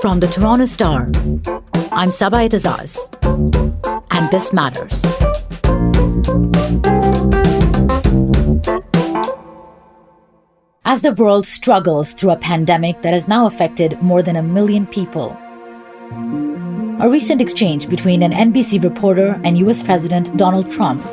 From the Toronto Star, I'm Saba Eitizaz, and this matters. As the world struggles through a pandemic that has now affected more than 1 million people, a recent exchange between an NBC reporter and US President Donald Trump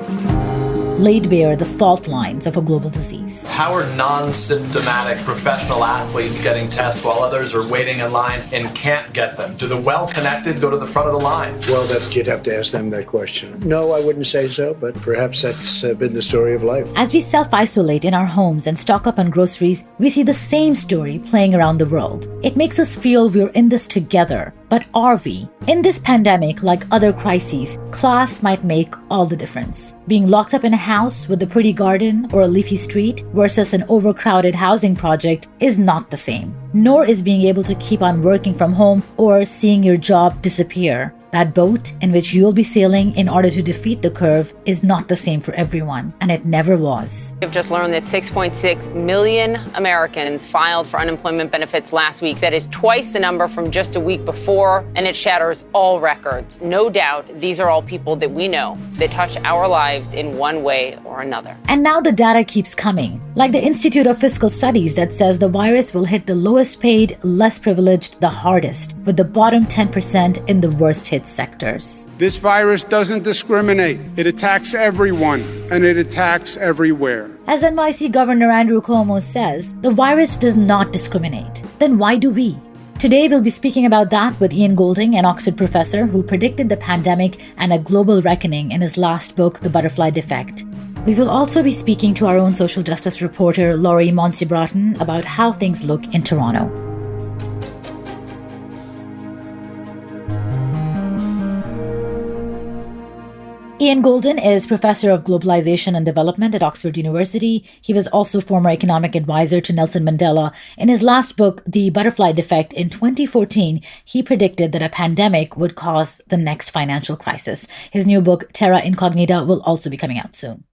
laid bare the fault lines of a global disease. How are non-symptomatic professional athletes getting tests while others are waiting in line and can't get them? Do the well-connected go to the front of the line? Well, you'd have to ask them that question. No, I wouldn't say so, but perhaps that's been the story of life. As we self-isolate in our homes and stock up on groceries, we see the same story playing around the world. It makes us feel we're in this together. But are we? In this pandemic, like other crises, class might make all the difference. Being locked up in a house with a pretty garden or a leafy street versus an overcrowded housing project is not the same. Nor is being able to keep on working from home or seeing your job disappear. That boat in which you'll be sailing in order to defeat the curve is not the same for everyone, and it never was. We've just learned that 6.6 million Americans filed for unemployment benefits last week. That is twice the number from just a week before, and it shatters all records. No doubt, these are all people that we know that touch our lives in one way or another. And now the data keeps coming, like the Institute of Fiscal Studies that says the virus will hit the lowest paid, less privileged, the hardest, with the bottom 10% in the worst hit sectors. This virus doesn't discriminate. It attacks everyone, and it attacks everywhere. As NYC Governor Andrew Cuomo says, the virus does not discriminate. Then why do we? Today, we'll be speaking about that with Ian Goldin, an Oxford professor who predicted the pandemic and a global reckoning in his last book, The Butterfly Defect. We will also be speaking to our own social justice reporter, Laurie Monsebraaten, about how things look in Toronto. Ian Goldin is Professor of Globalization and Development at Oxford University. He was also former economic advisor to Nelson Mandela. In his last book, The Butterfly Defect, in 2014, he predicted that a pandemic would cause the next financial crisis. His new book, Terra Incognita, will also be coming out soon.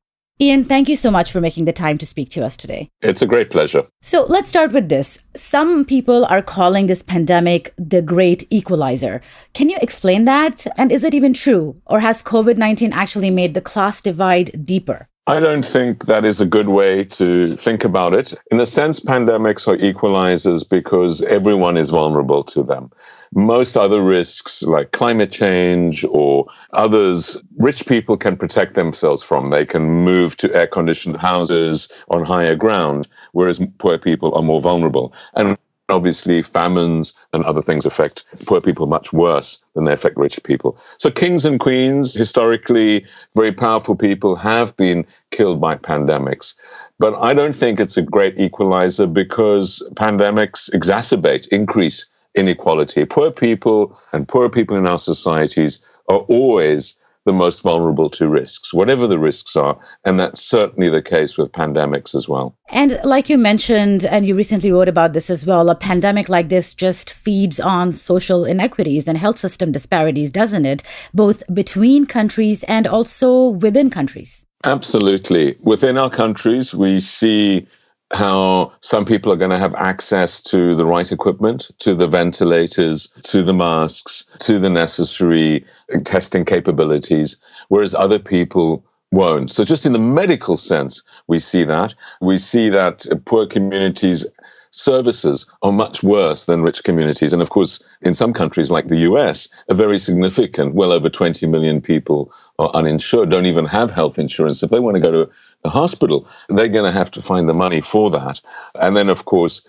Ian, thank you so much for making the time to speak to us today. It's a great pleasure. So let's start with this. Some people are calling this pandemic the great equalizer. Can you explain that? And is it even true? Or has COVID-19 actually made the class divide deeper? I don't think that is a good way to think about it. In a sense, pandemics are equalizers because everyone is vulnerable to them. Most other risks, like climate change or others, rich people can protect themselves from. They can move to air-conditioned houses on higher ground, whereas poor people are more vulnerable. And obviously, famines and other things affect poor people much worse than they affect rich people. So kings and queens, historically very powerful people, have been killed by pandemics. But I don't think it's a great equalizer because pandemics exacerbate, increase inequality. Poor people in our societies are always the most vulnerable to risks, whatever the risks are. And that's certainly the case with pandemics as well. And like you mentioned, and you recently wrote about this as well, a pandemic like this just feeds on social inequities and health system disparities, doesn't it? Both between countries and also within countries. Absolutely. Within our countries, we see how some people are going to have access to the right equipment, to the ventilators, to the masks, to the necessary testing capabilities, whereas other people won't. So just in the medical sense, we see that. We see that poor communities' services are much worse than rich communities. And of course, in some countries like the US, a very significant, well over 20 million people are uninsured, don't even have health insurance. If they want to go to the hospital, they're going to have to find the money for that. And then, of course,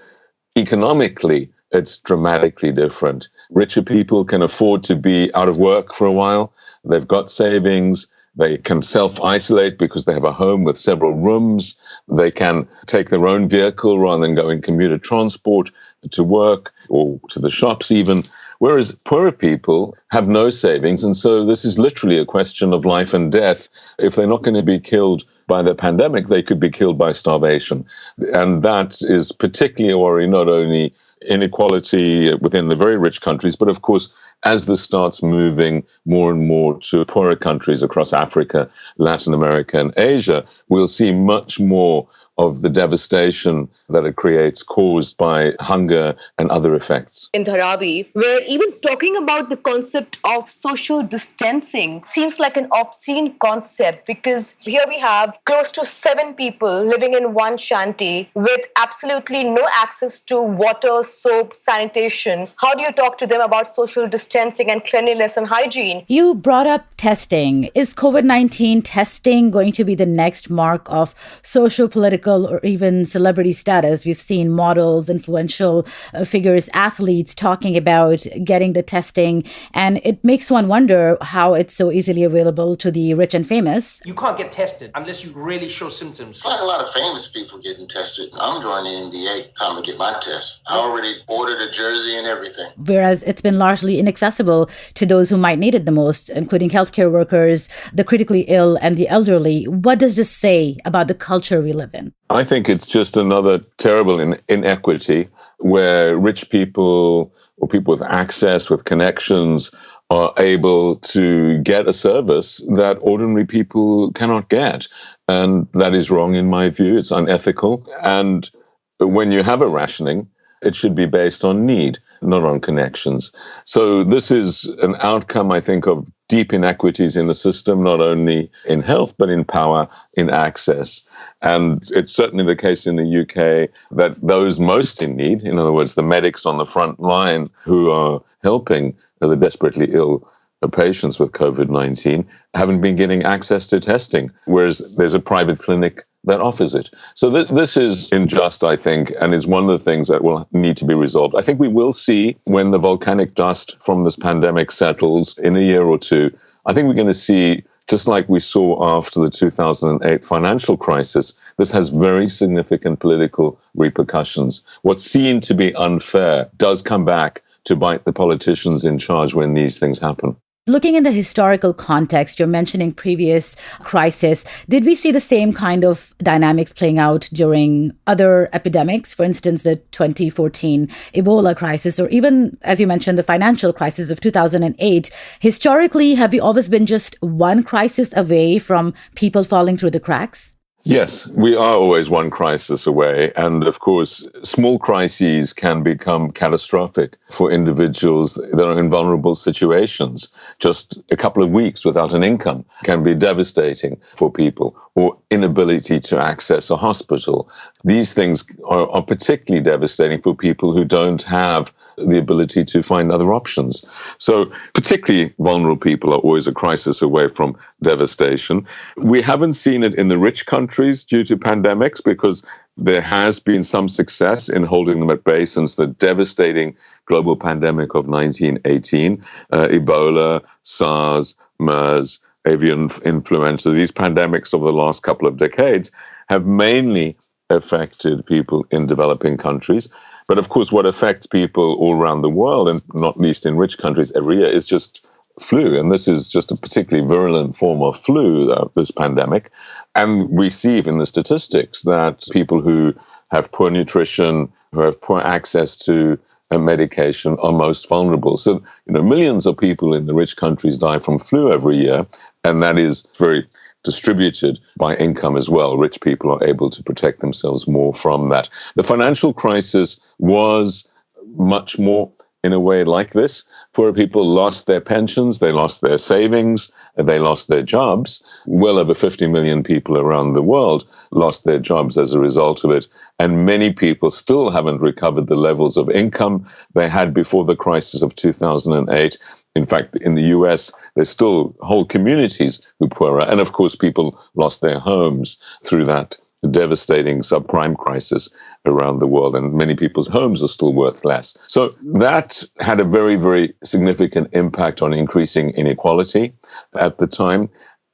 economically, it's dramatically different. Richer people can afford to be out of work for a while. They've got savings. They can self-isolate because they have a home with several rooms. They can take their own vehicle rather than go in commuter transport to work or to the shops even. Whereas poorer people have no savings. And so this is literally a question of life and death. If they're not going to be killed by the pandemic, they could be killed by starvation. And that is particularly a worry, not only inequality within the very rich countries, but of course, as this starts moving more and more to poorer countries across Africa, Latin America, and Asia, we'll see much more of the devastation that it creates caused by hunger and other effects. In Dharavi, where even talking about the concept of social distancing seems like an obscene concept, because here we have close to 7 people living in one shanty with absolutely no access to water, soap, sanitation. How do you talk to them about social distancing and cleanliness and hygiene? You brought up testing. Is COVID-19 testing going to be the next mark of social, political, or even celebrity status? We've seen models, influential figures, athletes talking about getting the testing, and it makes one wonder how it's so easily available to the rich and famous. You can't get tested unless you really show symptoms. Like a lot of famous people getting tested. I'm joining the NBA time to get my test. I already ordered a jersey and everything. Whereas it's been largely inaccessible to those who might need it the most, including healthcare workers, the critically ill, and the elderly. What does this say about the culture we live in? I think it's just another terrible inequity where rich people or people with access, with connections, are able to get a service that ordinary people cannot get. And that is wrong in my view. It's unethical. And when you have a rationing, it should be based on need, not on connections. So this is an outcome, I think, of deep inequities in the system, not only in health, but in power, in access. And it's certainly the case in the UK that those most in need, in other words, the medics on the front line who are helping the desperately ill patients with COVID-19, haven't been getting access to testing, whereas there's a private clinic that offers it. So this is unjust, I think, and is one of the things that will need to be resolved. I think we will see when the volcanic dust from this pandemic settles in a year or two, I think we're going to see, just like we saw after the 2008 financial crisis, this has very significant political repercussions. What seemed to be unfair does come back to bite the politicians in charge when these things happen. Looking in the historical context, you're mentioning previous crisis. Did we see the same kind of dynamics playing out during other epidemics? For instance, the 2014 Ebola crisis, or even, as you mentioned, the financial crisis of 2008. Historically, have we always been just one crisis away from people falling through the cracks? Yes, we are always one crisis away. And of course, small crises can become catastrophic for individuals that are in vulnerable situations. Just a couple of weeks without an income can be devastating for people, or inability to access a hospital. These things are particularly devastating for people who don't have the ability to find other options. So particularly vulnerable people are always a crisis away from devastation. We haven't seen it in the rich countries due to pandemics because there has been some success in holding them at bay since the devastating global pandemic of 1918, Ebola, SARS, MERS, avian influenza. These pandemics of the last couple of decades have mainly affected people in developing countries. But of course, what affects people all around the world, and not least in rich countries every year, is just flu. And this is just a particularly virulent form of flu, this pandemic. And we see in the statistics that people who have poor nutrition, who have poor access to medication, are most vulnerable. So, millions of people in the rich countries die from flu every year, and that is very distributed by income as well. Rich people are able to protect themselves more from that. The financial crisis was much more, in a way, like this. Poor people lost their pensions, they lost their savings, they lost their jobs. Well over 50 million people around the world lost their jobs as a result of it. And many people still haven't recovered the levels of income they had before the crisis of 2008. In fact, in the US, there's still whole communities who are poorer. And of course, people lost their homes through that devastating subprime crisis around the world. And many people's homes are still worth less. So that had a very, very significant impact on increasing inequality at the time.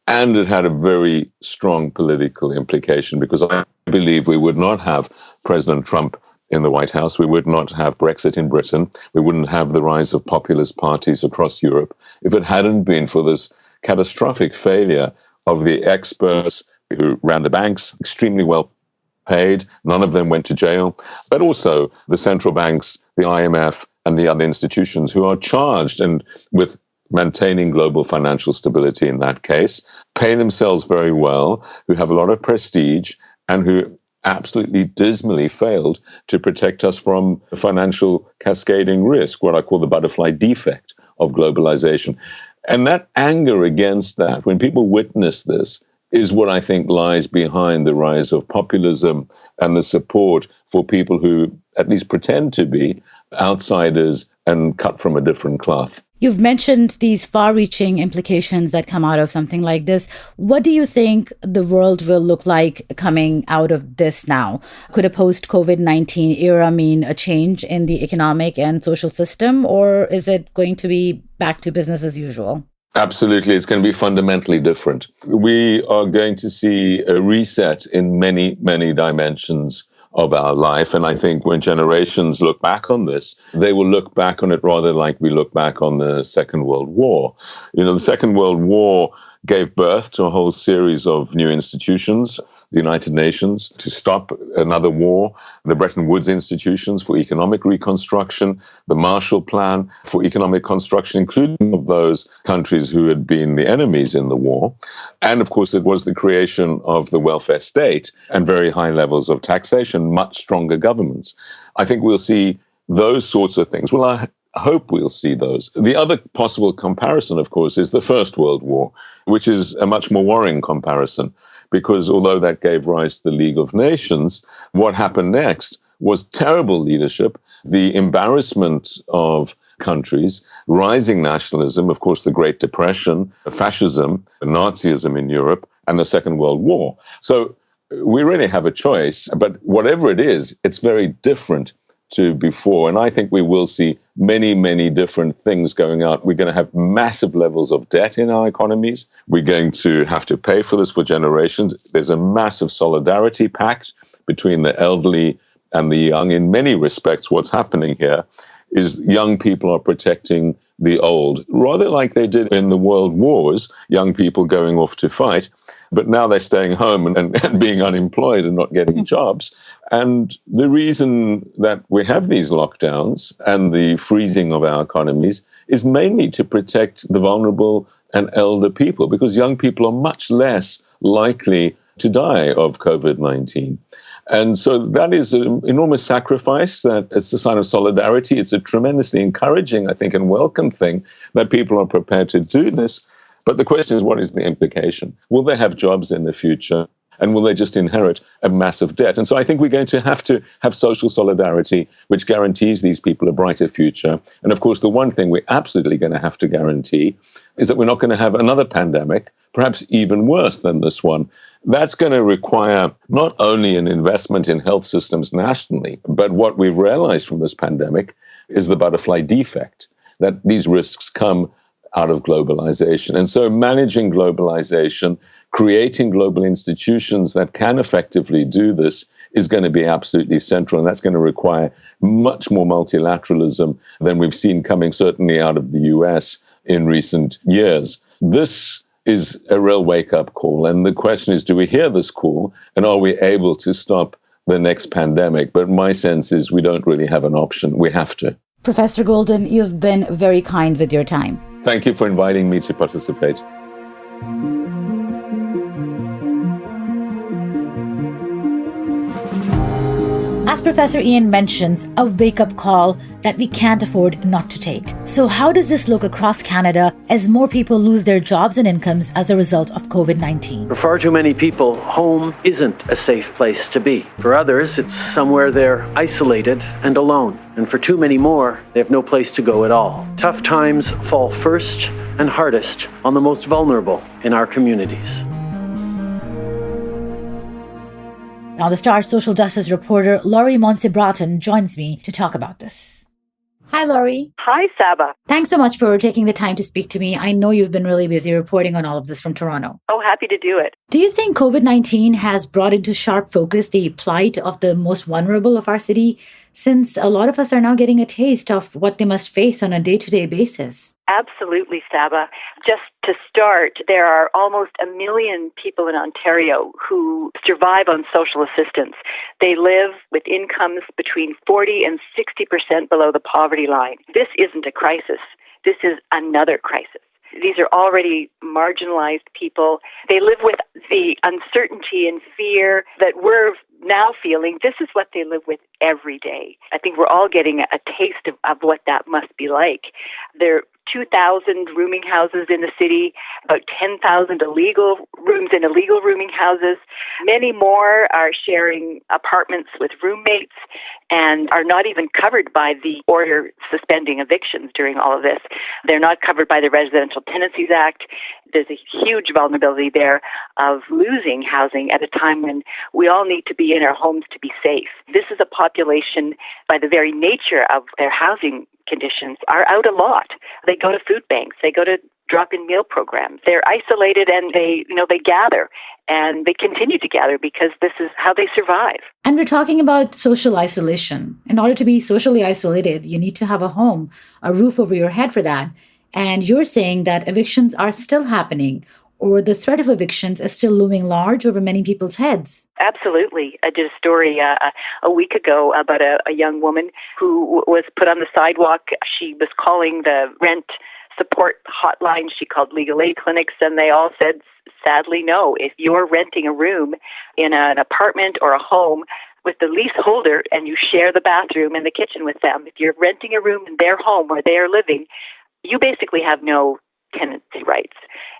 And it had a very strong political implication, because I believe we would not have President Trump in the White House. We would not have Brexit in Britain. We wouldn't have the rise of populist parties across Europe if it hadn't been for this catastrophic failure of the experts who ran the banks, extremely well paid. None of them went to jail. But also the central banks, the IMF, and the other institutions who are charged with maintaining global financial stability in that case, pay themselves very well, who have a lot of prestige, and who absolutely dismally failed to protect us from financial cascading risk, what I call the butterfly defect of globalization. And that anger against that, when people witness this, is what I think lies behind the rise of populism and the support for people who at least pretend to be outsiders and cut from a different cloth. You've mentioned these far-reaching implications that come out of something like this. What do you think the world will look like coming out of this now? Could a post-COVID-19 era mean a change in the economic and social system, or is it going to be back to business as usual? Absolutely. It's going to be fundamentally different. We are going to see a reset in many, many dimensions of our life. And I think when generations look back on this, they will look back on it rather like we look back on the Second World War. You know, the Second World War gave birth to a whole series of new institutions, the United Nations to stop another war, the Bretton Woods institutions for economic reconstruction, the Marshall Plan for economic construction, including of those countries who had been the enemies in the war. And of course, it was the creation of the welfare state and very high levels of taxation, much stronger governments. I think we'll see those sorts of things. Well, I hope we'll see those. The other possible comparison, of course, is the First World War, which is a much more worrying comparison, because although that gave rise to the League of Nations, what happened next was terrible leadership, the embarrassment of countries, rising nationalism, of course, the Great Depression, fascism, Nazism in Europe, and the Second World War. So we really have a choice, but whatever it is, it's very different to before. And I think we will see many, many different things going out. We're going to have massive levels of debt in our economies. We're going to have to pay for this for generations. There's a massive solidarity pact between the elderly and the young. In many respects, what's happening here is young people are protecting the old, rather like they did in the world wars, young people going off to fight, but now they're staying home and being unemployed and not getting jobs. And the reason that we have these lockdowns and the freezing of our economies is mainly to protect the vulnerable and elder people, because young people are much less likely to die of COVID-19. And so that is an enormous sacrifice. That it's a sign of solidarity. It's a tremendously encouraging, I think, and welcome thing that people are prepared to do this. But the question is, what is the implication? Will they have jobs in the future? And will they just inherit a massive debt? And so I think we're going to have social solidarity, which guarantees these people a brighter future. And of course, the one thing we're absolutely going to have to guarantee is that we're not going to have another pandemic, perhaps even worse than this one. That's going to require not only an investment in health systems nationally, but what we've realized from this pandemic is the butterfly defect, that these risks come out of globalization. And so managing globalization, creating global institutions that can effectively do this is going to be absolutely central. And that's going to require much more multilateralism than we've seen coming certainly out of the US in recent years. This is a real wake-up call. And the question is, do we hear this call and are we able to stop the next pandemic? But my sense is we don't really have an option. We have to. Professor Goldin, you've been very kind with your time. Thank you for inviting me to participate. As Professor Ian mentions, a wake-up call that we can't afford not to take. So how does this look across Canada as more people lose their jobs and incomes as a result of COVID-19? For far too many people, home isn't a safe place to be. For others, it's somewhere they're isolated and alone. And for too many more, they have no place to go at all. Tough times fall first and hardest on the most vulnerable in our communities. Now, the Star's social justice reporter, Laurie Monsebraaten, joins me to talk about this. Hi, Laurie. Hi, Saba. Thanks so much for taking the time to speak to me. I know you've been really busy reporting on all of this from Toronto. Oh, happy to do it. Do you think COVID-19 has brought into sharp focus the plight of the most vulnerable of our city, since a lot of us are now getting a taste of what they must face on a day-to-day basis? Absolutely, Saba. Just to start, there are almost 1 million people in Ontario who survive on social assistance. They live with incomes between 40 and 60% below the poverty line. This isn't a crisis. This is another crisis. These are already marginalized people. They live with the uncertainty and fear that we're now feeling. This is what they live with every day. I think we're all getting a taste of what that must be like. There are 2,000 rooming houses in the city, about 10,000 illegal rooms in illegal rooming houses. Many more are sharing apartments with roommates and are not even covered by the order suspending evictions during all of this. They're not covered by the Residential Tenancies Act. There's a huge vulnerability there of losing housing at a time when we all need to be in our homes to be safe. This is a population, by the very nature of their housing conditions, are out a lot. They go to food banks. They go to drop-in meal programs. They're isolated and they gather, and they continue to gather because this is how they survive. And we're talking about social isolation. In order to be socially isolated, you need to have a home, a roof over your head for that. And you're saying that evictions are still happening, or the threat of evictions is still looming large over many people's heads. Absolutely. I did a story a week ago about a young woman who was put on the sidewalk. She was calling the rent support hotline. She called legal aid clinics, and they all said, sadly, no. If you're renting a room in an apartment or a home with the leaseholder and you share the bathroom and the kitchen with them, if you're renting a room in their home where they are living, you basically have no tenancy rights.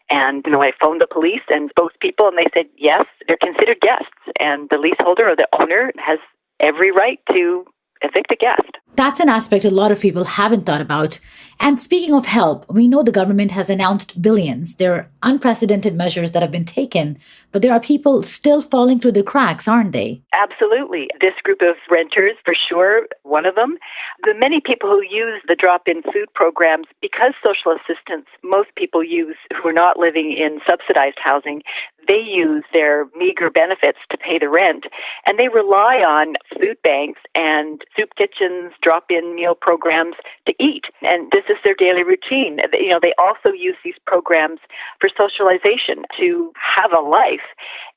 And I phoned the police and spoke to people, and they said, yes, they're considered guests, and the leaseholder or the owner has every right to evict a guest. That's an aspect a lot of people haven't thought about. And speaking of help, we know the government has announced billions. There are unprecedented measures that have been taken, but there are people still falling through the cracks, aren't they? Absolutely. This group of renters, for sure, one of them. The many people who use the drop-in food programs, because social assistance, most people use who are not living in subsidized housing, they use their meager benefits to pay the rent, and they rely on food banks and soup kitchens, drop-in meal programs to eat. And this is their daily routine. They also use these programs for socialization, to have a life.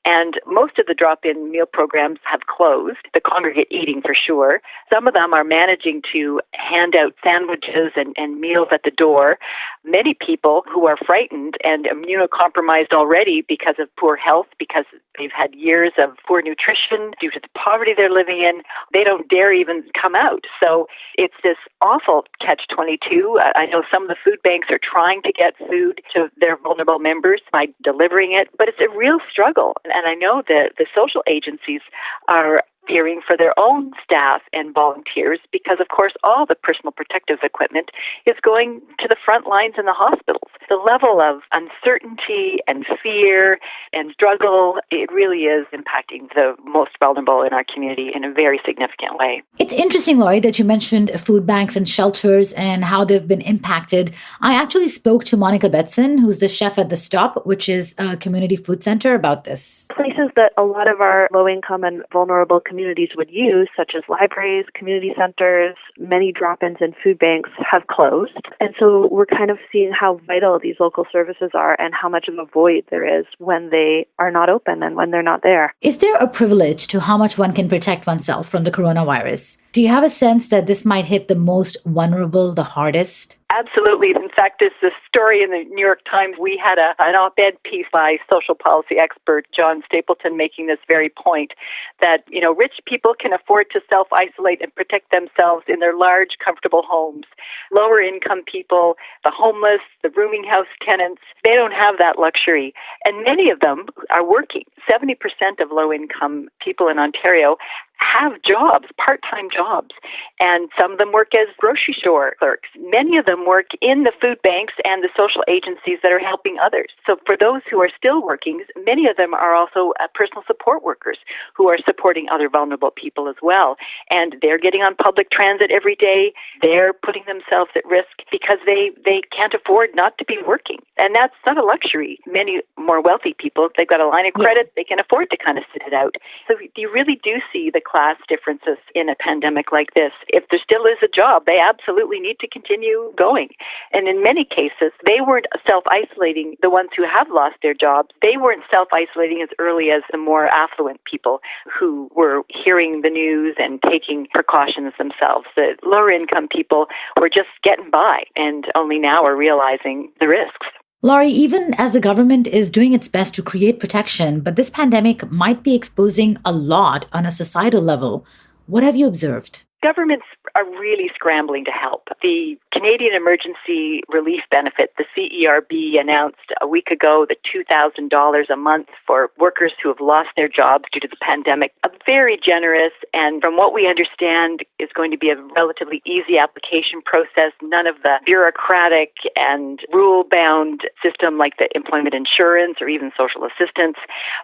And most of the drop-in meal programs have closed, the congregate eating for sure. Some of them are managing to hand out sandwiches and meals at the door. Many people who are frightened and immunocompromised already because of poor health, because they've had years of poor nutrition due to the poverty they're living in, they don't dare even come out. So it's this awful catch-22. I know some of the food banks are trying to get food to their vulnerable members by delivering it, but it's a real struggle. And I know that the social agencies are fearing for their own staff and volunteers because, of course, all the personal protective equipment is going to the front lines in the hospitals. The level of uncertainty and fear and struggle, it really is impacting the most vulnerable in our community in a very significant way. It's interesting, Laurie, that you mentioned food banks and shelters and how they've been impacted. I actually spoke to Monica Betson, who's the chef at The Stop, which is a community food center, about this. Places that a lot of our low-income and vulnerable communities would use, such as libraries, community centers, many drop-ins and food banks have closed. And so we're kind of seeing how vital these local services are and how much of a void there is when they are not open and when they're not there. Is there a privilege to how much one can protect oneself from the coronavirus? Do you have a sense that this might hit the most vulnerable the hardest? Absolutely. In fact, there's this story in the New York Times. We had an op-ed piece by social policy expert John Stapleton making this very point that, rich people can afford to self-isolate and protect themselves in their large, comfortable homes. Lower income people, the homeless, the rooming house tenants, they don't have that luxury. And many of them are working. 70% of low-income people in Ontario have jobs, part-time jobs, and some of them work as grocery store clerks. Many of them work in the food banks and the social agencies that are helping others. So for those who are still working, many of them are also personal support workers who are supporting other vulnerable people as well. And they're getting on public transit every day. They're putting themselves at risk because they can't afford not to be working. And that's not a luxury. Many more wealthy people, if they've got a line of credit, they can afford to kind of sit it out. So you really do see the class differences in a pandemic like this. If there still is a job, they absolutely need to continue going. And in many cases, they weren't self-isolating, the ones who have lost their jobs, they weren't self-isolating as early as the more affluent people who were hearing the news and taking precautions themselves. The lower income people were just getting by and only now are realizing the risks. Laurie, even as the government is doing its best to create protection, but this pandemic might be exposing a lot on a societal level. What have you observed? Governments are really scrambling to help. The Canadian Emergency Relief Benefit, the CERB, announced a week ago the $2,000 a month for workers who have lost their jobs due to the pandemic. A very generous, and from what we understand, is going to be a relatively easy application process. None of the bureaucratic and rule-bound system like the employment insurance or even social assistance.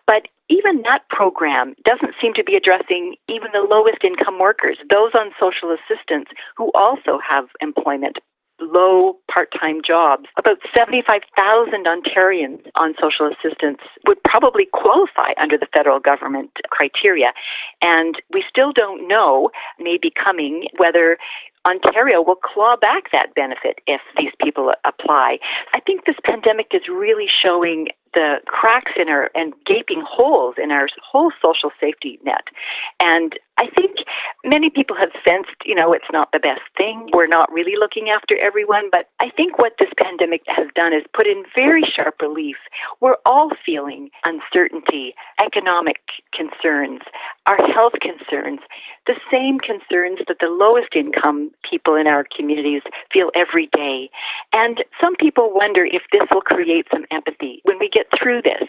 But even that program doesn't seem to be addressing even the lowest income workers, those on social assistance who also have employment, low part-time jobs. About 75,000 Ontarians on social assistance would probably qualify under the federal government criteria. And we still don't know, maybe coming, whether Ontario will claw back that benefit if these people apply. I think this pandemic is really showing the cracks in our and gaping holes in our whole social safety net. And I think many people have sensed, it's not the best thing. We're not really looking after everyone. But I think what this pandemic has done is put in very sharp relief. We're all feeling uncertainty, economic concerns, our health concerns, the same concerns that the lowest income people in our communities feel every day. And some people wonder if this will create some empathy when we get through this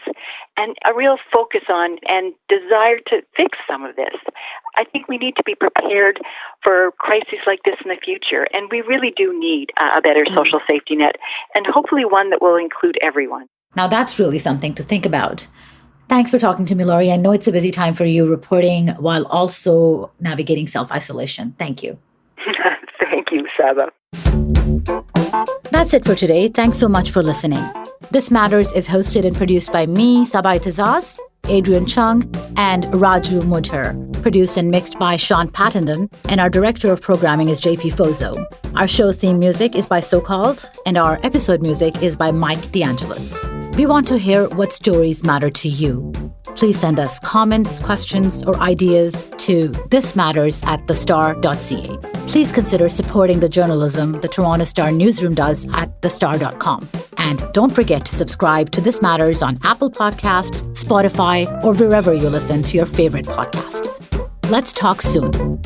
and a real focus on and desire to fix some of this. I think we need to be prepared for crises like this in the future, and we really do need a better social safety net, and hopefully one that will include everyone. Now that's really something to think about. Thanks for talking to me, Laurie. I know it's a busy time for you reporting while also navigating self-isolation. Thank you. Thank you, Saba. That's it for today. Thanks so much for listening. This Matters is hosted and produced by me, Saba Eitizaz, Adrian Chung, and Raju Mudhar. Produced and mixed by Sean Pattenden, and our director of programming is JP Fozo. Our show theme music is by So-Called, and our episode music is by Mike DeAngelis. We want to hear what stories matter to you. Please send us comments, questions, or ideas to thismatters@thestar.ca. Please consider supporting the journalism the Toronto Star newsroom does at thestar.com. And don't forget to subscribe to This Matters on Apple Podcasts, Spotify, or wherever you listen to your favorite podcasts. Let's talk soon.